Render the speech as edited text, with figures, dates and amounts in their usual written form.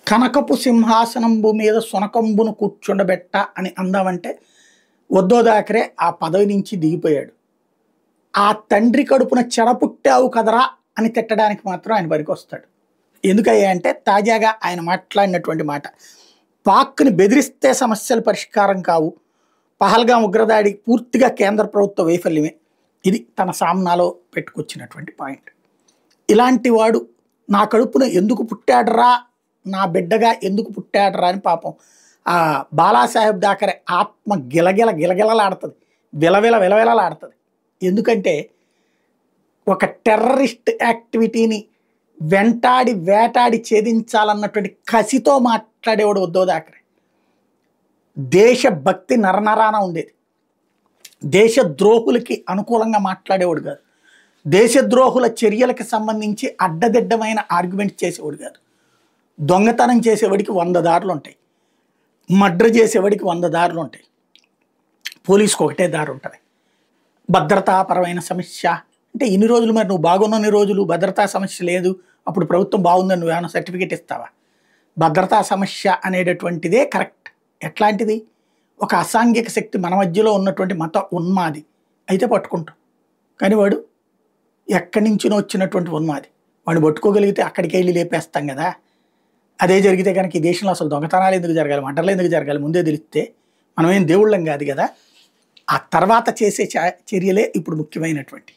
కనకపు సింహాసనంబు మీద సునకంబును కూర్చుండబెట్ట అని అందామంటే వద్దోదాకరే ఆ పదవి నుంచి దిగిపోయాడు. ఆ తండ్రి కడుపున చెడపుట్టావు కదరా అని తిట్టడానికి మాత్రం ఆయన పనికొస్తాడు. ఎందుకయ్యా అంటే తాజాగా ఆయన మాట్లాడినటువంటి మాట, పాక్ని బెదిరిస్తే సమస్యలు పరిష్కారం కావు, పహల్గాం ఉగ్రదాడి పూర్తిగా కేంద్ర ప్రభుత్వ వైఫల్యమే. ఇది తన సామ్నాలో పెట్టుకొచ్చినటువంటి పాయింట్. ఇలాంటి వాడు నా కడుపున ఎందుకు పుట్టాడరా, నా బిడ్డగా ఎందుకు పుట్టాడరా అని పాపం ఆ బాలాసాహెబ్ ధాకరే ఆత్మ గిలగిలలాడుతుంది, విలవిలలాడుతుంది. ఎందుకంటే ఒక టెర్రరిస్ట్ యాక్టివిటీని వేటాడి ఛేదించాలన్నటువంటి కసితో మాట్లాడేవాడు ఉద్ధవ్ ఠాక్రే. దేశభక్తి నరనరాన ఉండేది. దేశద్రోహులకి అనుకూలంగా మాట్లాడేవాడు కాదు. దేశద్రోహుల చర్యలకు సంబంధించి అడ్డదిడ్డమైన ఆర్గ్యుమెంట్ చేసేవాడు కాదు. దొంగతనం చేసేవాడికి 100 దారులు ఉంటాయి, మర్డర్ చేసేవాడికి 100 దారులు ఉంటాయి, పోలీసుకు ఒకటే దారి ఉంటుంది. భద్రతాపరమైన సమస్య అంటే ఇన్ని రోజులు మరి నువ్వు బాగున్నన్ని రోజులు భద్రతా సమస్య లేదు, అప్పుడు ప్రభుత్వం బాగుందని నువ్వేమైనా సర్టిఫికేట్ ఇస్తావా? భద్రతా సమస్య అనేటటువంటిదే కరెక్ట్. ఎట్లాంటిది? ఒక అసాంఘిక శక్తి మన మధ్యలో ఉన్నటువంటి మత ఉన్మాది అయితే పట్టుకుంటాం, కానీ వాడు ఎక్కడి నుంచినో వచ్చినటువంటి ఉన్మాది, వాడిని పట్టుకోగలిగితే అక్కడికి వెళ్ళి లేపేస్తాం కదా. అదే జరిగితే కనుక ఈ దేశంలో అసలు దొంగతనాలు ఎందుకు జరగాలి, మర్డర్లు ఎందుకు జరగాలి? ముందే తెలిస్తే మనమేం దేవుళ్ళం కాదు కదా. ఆ తర్వాత చేసే చర్యలే ఇప్పుడు ముఖ్యమైనటువంటి